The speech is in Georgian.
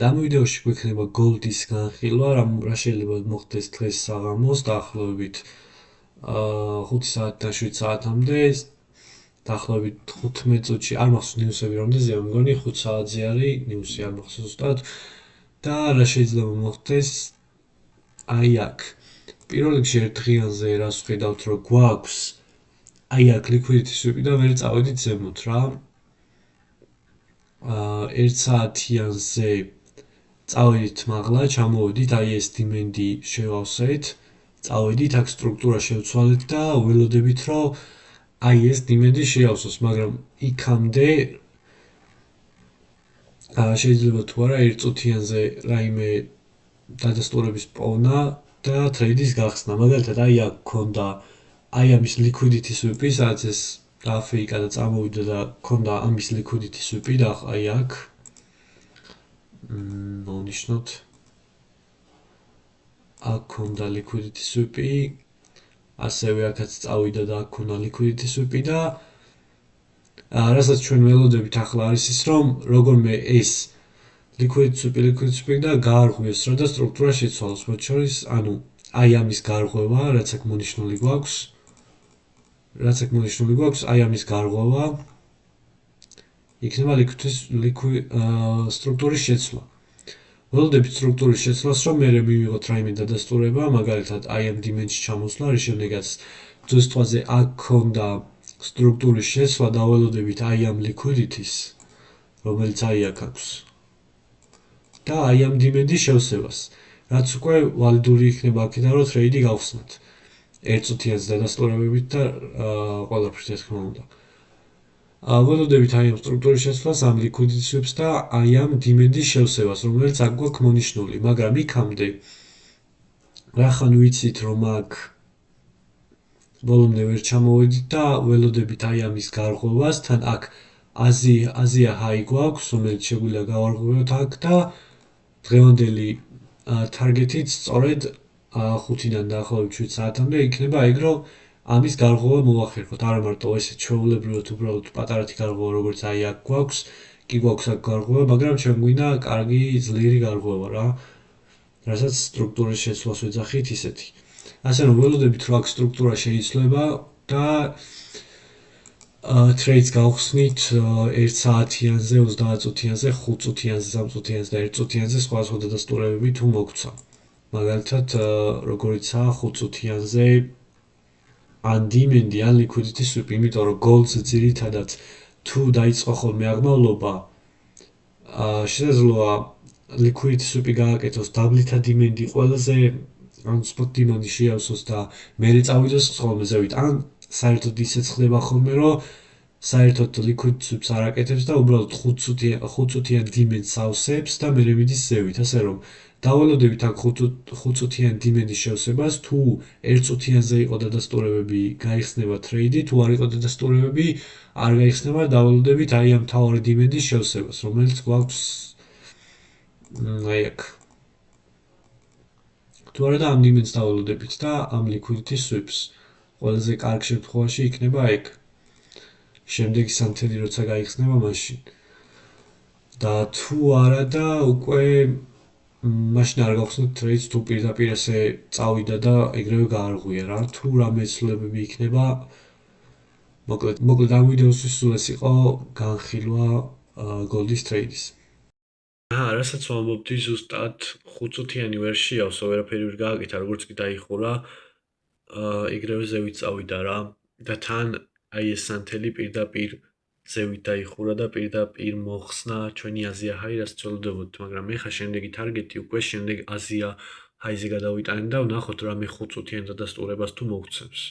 ნახოთ, ამ ვიდეოში გვექნება გოლდის განხილვა, რა შეიძლება მოხდეს დღეს საღამოს დაახლოებით 5 საათიდან 7 საათამდე, დაახლოებით 15 წუთში, არ მახსოვს ნიუსები რამდენზეა, მგონი 5 საათზე არის ნიუსი, არ მახსოვს ზუსტად. და რა შეიძლება მოხდეს აი აქ. პირველ რიგში ერთ დღიანზე რას ვხედავთ, რომ გვაქვს აი აქ liquidity sweep და ვერ წავედით ზემოთ რა. 1 საათიანზე წავედით მაღლა, ჩამოვედით, აი ეს demand-ი შევავსეთ, წავედით, აქ სტრუქტურა შევცვალეთ და ველოდებით, რომ აი ეს demand-ი შეავსოს, მაგრამ იქამდე შეიძლება თუ არა 1 წუთიანზე რაიმე დადასტურების პოვნა და ტრეიდის გახსნა. მაგალითად, აი აქ გქონდა აი ამის liquidity sweep-ი, სადაც ეს დააფეიკა და წამოვიდა და გქონდა ამის liquidity sweep-ი და აი აქ მოვნიშნოთ. აქ გქონდა liquidity sweep-ი, ასევე აქაც წავიდა და აქ გქონდა liquidity sweep-ი და რასაც ჩვენ ველოდებით ახლა არის ის, რომ როგორმე ეს liquidity sweep-ი და გაარღვიოს რა და სტრუქტურა შეცვალოს, მათ შორის, ანუ აი ამის გარღვევა, რაც აქ მონიშნული გვაქვს, აი ამის გარღვევა იქნება სტრუქტურის შეცვლა. ველოდებით სტრუქტურის შეცვლას, რომ მე მივიღოთ რაიმე დადასტურება, მაგალითად, აი ამ demand-ში ჩამოსვლა, რის შემდეგაც ძვლის თვალზე აქ გქონდა სტრუქტურის შეცვლა და ველოდებით აი ამ liquidity-ს, რომელიც აი აქ აქვს. და აი ამ demand-ის შევსებას, რაც უკვე ვალიდური იქნება აქედან, რომ ტრეიდი გავხსნათ. 1 წუთიანზე დადასტურებებით და ყველაფრით, რა თქმა უნდა. ველოდებით აი ამ სტრუქტურის შეცვლას, ამ liquidity sweep-ს და აი ამ demand-ის შევსებას, რომელიც აქ გვაქვს მონიშნული, მაგრამ იქამდე რახან ვიცით, რომ აქ ბოლომდე ვერ ჩამოვედით და ველოდებით აი ამის გარღვევას, თან აქ აზია high გვაქვს, რომელიც შეგვიძლია გავარღვევოთ აქ და დღევანდელი target-ით სწორედ 5-დან დაახლოებით 7 საათამდე იქნება ეგ, რომ ამის გარღვევა მოვახერხოთ. არა მარტო ესე ჩვეულებრივად უბრალოდ პატარათი გარღვევა, როგორც აი აქ გვაქვს, კი გვაქვს აქ გარღვევა, მაგრამ ჩვენ გვინდა კარგი ძლიერი გარღვევა რა, რასაც სტრუქტურის შეცვლას ვეძახით ისეთი. ასე რომ ველოდებით, რომ აქ სტრუქტურა შეიცვლება და ტრეიდს გავხსნით 1 საათიანზე, 30 წუთიანზე, 5 წუთიანზე, 3 წუთიანზე და 1 წუთიანზე სხვადასხვა დადასტურებები თუ მოგცა. მაგალითად, როგორიცაა 5 წუთიანზე ან demand-ი, ან liquidity sweep, იმიტომ რომ gold-ზე ძირითადად თუ დაიწყო ხოლმე აღმავლობა, შესაძლოა liquidity sweep-ი გააკეთოს დაბლითა demand-ი ყველაზე, ან spot demand-ი შეავსოს და მერე წავიდეს ხოლმე ზევით, ან საერთოდ ისეც ხდება ხოლმე, რომ საერთოდ liquidity sweep-ს არ აკეთებს და უბრალოდ 5 წუთიან demand-ს ავსებს და მერე მიდის ზევით, ასე რომ დაველოდებით აქ 5 წუთიან demand-ის შევსებას, თუ 1 წუთიანზე იყო დადასტურებები, გაიხსნება ტრეიდი, თუ არ იყო დადასტურებები, არ გაიხსნება, დაველოდებით აი ამ მთავარი demand-ის შევსებას, რომელიც გვაქვს აი აქ. თუ არა და ამ demand-ს დაველოდებით და ამ liquidity sweep-ს ყველაზე კარგ შემთხვევაში იქნება ეგ. შემდეგი სამთელი როცა გაიხსნება მაშინ. და თუ არა და უკვე მაშინ არ გავხსნით ტრეიდს, თუ პირდაპირ ესე წავიდა და ეგრევე გაარღვია რა, თუ რამე ცვლილებები იქნება. მოკლედ ამ ვიდეოსთვის სულ ეს იყო განხილვა გოლდის ტრეიდის. რასაც ვამბობდი, ზუსტად 5 წუთიანი ვერ შეავსო, ვერაფერი ვერ გააკეთა, როგორც კი დაიხურა, ეგრევე ზევით წავიდა რა. და თან აი ეს სანთელი პირდაპირ ზევით დაიხურა და პირდაპირ მოხსნა ჩვენი აზია high, რაც ვცდილობთ, მაგრამ ეხლა შემდეგი target-ი უკვე შემდეგ აზია high-ზე გადავიტანეთ და ვნახოთ რამე 5 წუთიან დადასტურებას თუ მოგცემს.